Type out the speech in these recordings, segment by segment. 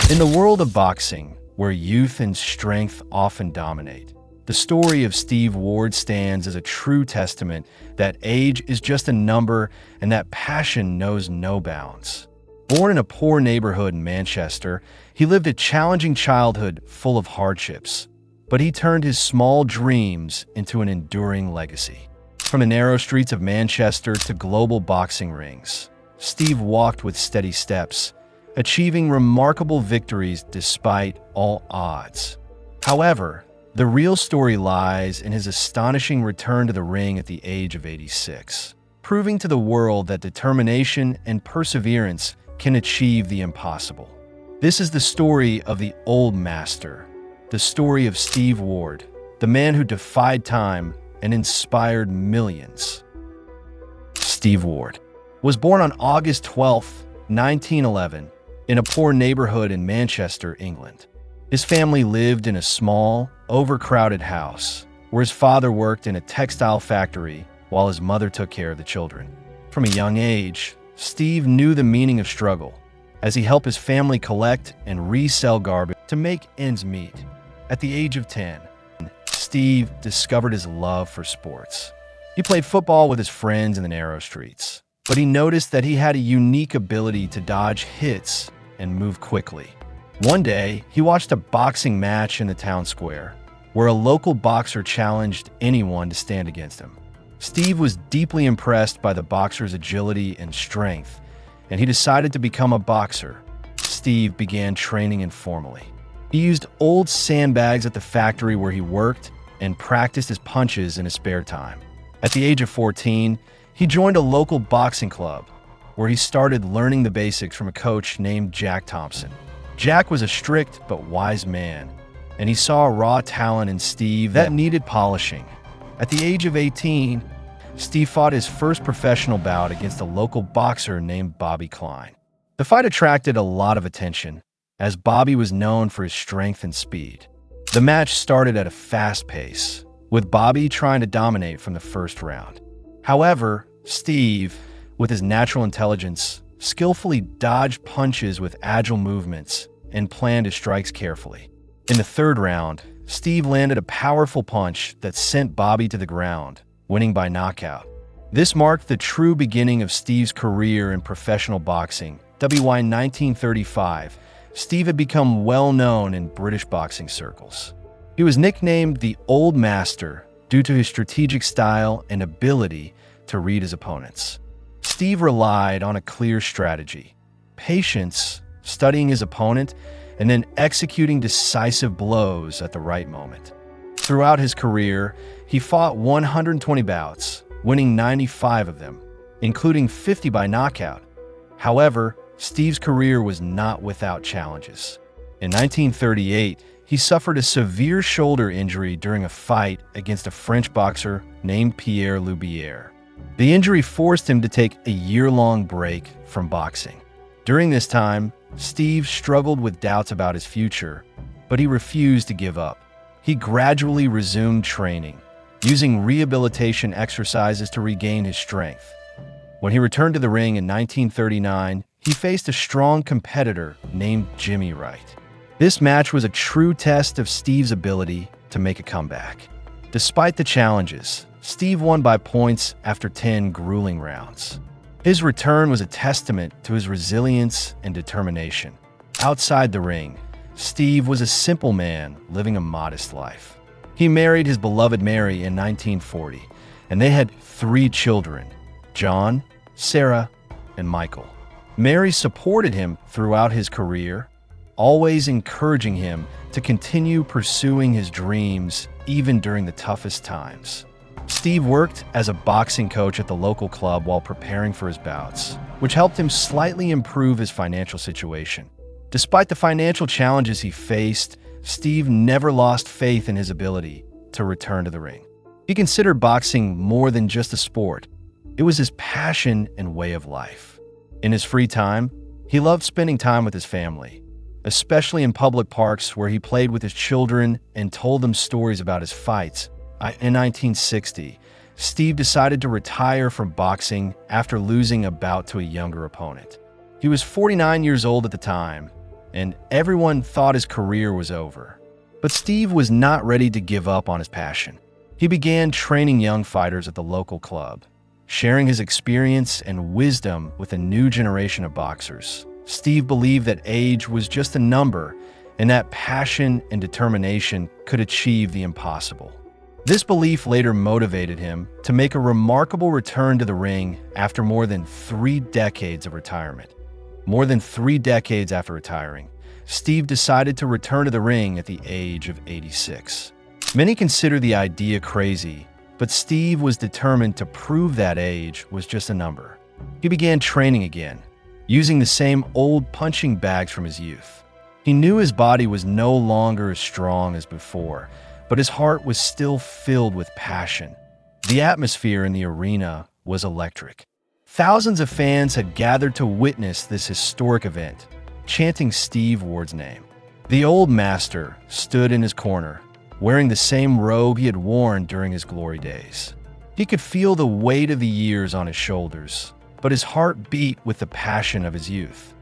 In the world of boxing, where youth and strength often dominate, the story of Steve Ward stands as a true testament that age is just a number and that passion knows no bounds. Born in a poor neighborhood in Manchester, he lived a challenging childhood full of hardships, but he turned his small dreams into an enduring legacy. From the narrow streets of Manchester to global boxing rings, Steve walked with steady steps, achieving remarkable victories despite all odds. However, the real story lies in his astonishing return to the ring at the age of 86, proving to the world that determination and perseverance can achieve the impossible. This is the story of the Old Master, the story of Steve Ward, the man who defied time and inspired millions. Steve Ward was born on August 12, 1911, in a poor neighborhood in Manchester, England. His family lived in a small, overcrowded house, where his father worked in a textile factory while his mother took care of the children. From a young age, Steve knew the meaning of struggle, as he helped his family collect and resell garbage to make ends meet. At the age of 10, Steve discovered his love for sports. He played football with his friends in the narrow streets, but he noticed that he had a unique ability to dodge hits and move quickly. One day, he watched a boxing match in the town square, where a local boxer challenged anyone to stand against him. Steve was deeply impressed by the boxer's agility and strength, and he decided to become a boxer. Steve began training informally. He used old sandbags at the factory where he worked and practiced his punches in his spare time. At the age of 14, he joined a local boxing club, where he started learning the basics from a coach named Jack Thompson. Jack was a strict but wise man, and he saw a raw talent in Steve that needed polishing. At the age of 18, Steve fought his first professional bout against a local boxer named Bobby Klein. The fight attracted a lot of attention, as Bobby was known for his strength and speed. The match started at a fast pace, with Bobby trying to dominate from the first round. However, Steve, with his natural intelligence, skillfully dodged punches with agile movements and planned his strikes carefully. In the third round, Steve landed a powerful punch that sent Bobby to the ground, winning by knockout. This marked the true beginning of Steve's career in professional boxing. WY 1935, Steve had become well known in British boxing circles. He was nicknamed the Old Master due to his strategic style and ability to read his opponents. Steve relied on a clear strategy, patience, studying his opponent, and then executing decisive blows at the right moment. Throughout his career, he fought 120 bouts, winning 95 of them, including 50 by knockout. However, Steve's career was not without challenges. In 1938, he suffered a severe shoulder injury during a fight against a French boxer named Pierre Loubière. The injury forced him to take a year-long break from boxing. During this time, Steve struggled with doubts about his future, but he refused to give up. He gradually resumed training, using rehabilitation exercises to regain his strength. When he returned to the ring in 1939, he faced a strong competitor named Jimmy Wright. This match was a true test of Steve's ability to make a comeback. Despite the challenges, Steve won by points after 10 grueling rounds. His return was a testament to his resilience and determination. Outside the ring, Steve was a simple man living a modest life. He married his beloved Mary in 1940, and they had 3 children, John, Sarah, and Michael. Mary supported him throughout his career, always encouraging him to continue pursuing his dreams even during the toughest times. Steve worked as a boxing coach at the local club while preparing for his bouts, which helped him slightly improve his financial situation. Despite the financial challenges he faced, Steve never lost faith in his ability to return to the ring. He considered boxing more than just a sport. It was his passion and way of life. In his free time, he loved spending time with his family, especially in public parks where he played with his children and told them stories about his fights. In 1960, Steve decided to retire from boxing after losing a bout to a younger opponent. He was 49 years old at the time, and everyone thought his career was over. But Steve was not ready to give up on his passion. He began training young fighters at the local club, sharing his experience and wisdom with a new generation of boxers. Steve believed that age was just a number and that passion and determination could achieve the impossible. This belief later motivated him to make a remarkable return to the ring after more than 3 decades of retirement. More than 3 decades after retiring, Steve decided to return to the ring at the age of 86. Many consider the idea crazy, but Steve was determined to prove that age was just a number. He began training again, using the same old punching bags from his youth. He knew his body was no longer as strong as before, but his heart was still filled with passion. The atmosphere in the arena was electric. Thousands of fans had gathered to witness this historic event, chanting Steve Ward's name. The old master stood in his corner, wearing the same robe he had worn during his glory days. He could feel the weight of the years on his shoulders, but his heart beat with the passion of his youth.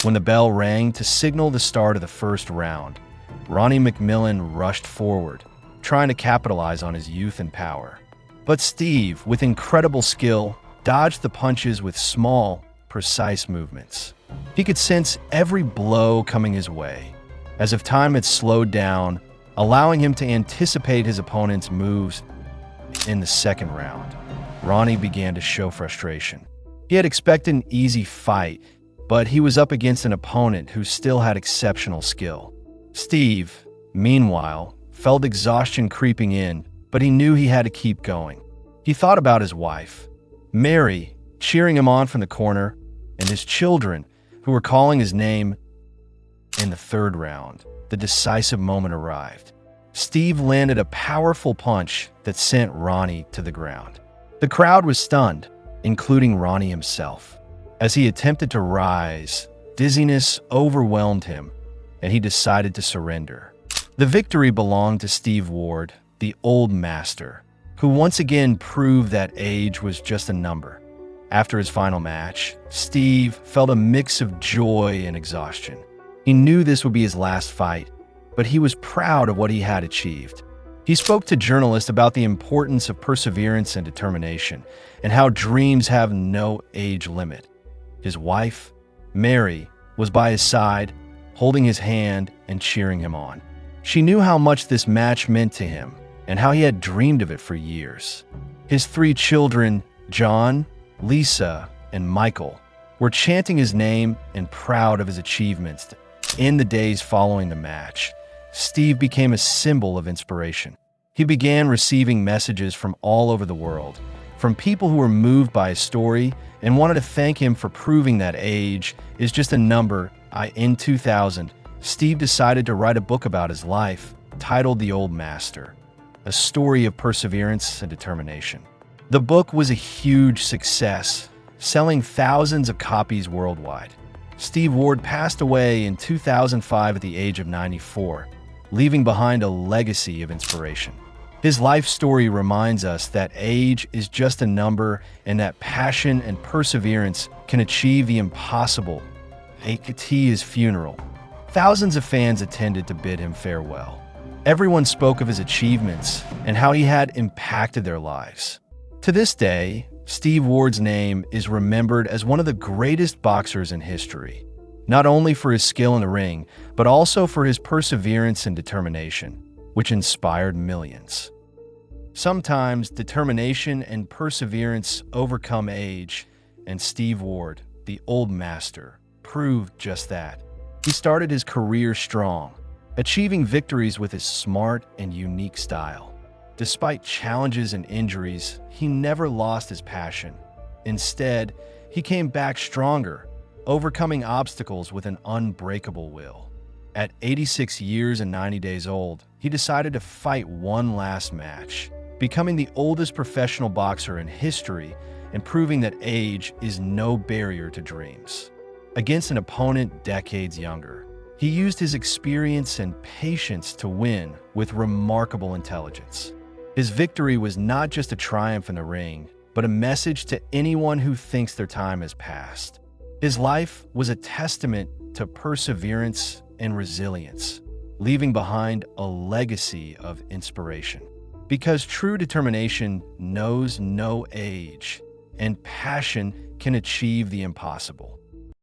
When the bell rang to signal the start of the first round, Ronnie McMillan rushed forward, trying to capitalize on his youth and power. But Steve, with incredible skill, dodged the punches with small, precise movements. He could sense every blow coming his way, as if time had slowed down, allowing him to anticipate his opponent's moves. In the second round, Ronnie began to show frustration. He had expected an easy fight, but he was up against an opponent who still had exceptional skill. Steve, meanwhile, felt exhaustion creeping in, but he knew he had to keep going. He thought about his wife, Mary, cheering him on from the corner, and his children, who were calling his name. In the third round, the decisive moment arrived. Steve landed a powerful punch that sent Ronnie to the ground. The crowd was stunned, including Ronnie himself. As he attempted to rise, dizziness overwhelmed him, and he decided to surrender. The victory belonged to Steve Ward, the old master, who once again proved that age was just a number. After his final match, Steve felt a mix of joy and exhaustion. He knew this would be his last fight, but he was proud of what he had achieved. He spoke to journalists about the importance of perseverance and determination, and how dreams have no age limit. His wife, Mary, was by his side, holding his hand and cheering him on. She knew how much this match meant to him, and how he had dreamed of it for years. His 3 children, John, Lisa, and Michael, were chanting his name and proud of his achievements. In the days following the match, Steve became a symbol of inspiration. He began receiving messages from all over the world, from people who were moved by his story and wanted to thank him for proving that age is just a number. In 2000, Steve decided to write a book about his life, titled The Old Master, a story of perseverance and determination. The book was a huge success, selling thousands of copies worldwide. Steve Ward passed away in 2005 at the age of 94, leaving behind a legacy of inspiration. His life story reminds us that age is just a number and that passion and perseverance can achieve the impossible. At his funeral, thousands of fans attended to bid him farewell. Everyone spoke of his achievements and how he had impacted their lives. To this day, Steve Ward's name is remembered as one of the greatest boxers in history, not only for his skill in the ring, but also for his perseverance and determination, which inspired millions. Sometimes determination and perseverance overcome age, and Steve Ward, the old master, proved just that. He started his career strong, achieving victories with his smart and unique style. Despite challenges and injuries, he never lost his passion. Instead, he came back stronger, overcoming obstacles with an unbreakable will. At 86 years and 90 days old, he decided to fight one last match, becoming the oldest professional boxer in history and proving that age is no barrier to dreams. Against an opponent decades younger, he used his experience and patience to win with remarkable intelligence. His victory was not just a triumph in the ring, but a message to anyone who thinks their time has passed. His life was a testament to perseverance, and resilience, leaving behind a legacy of inspiration. Because true determination knows no age, and passion can achieve the impossible.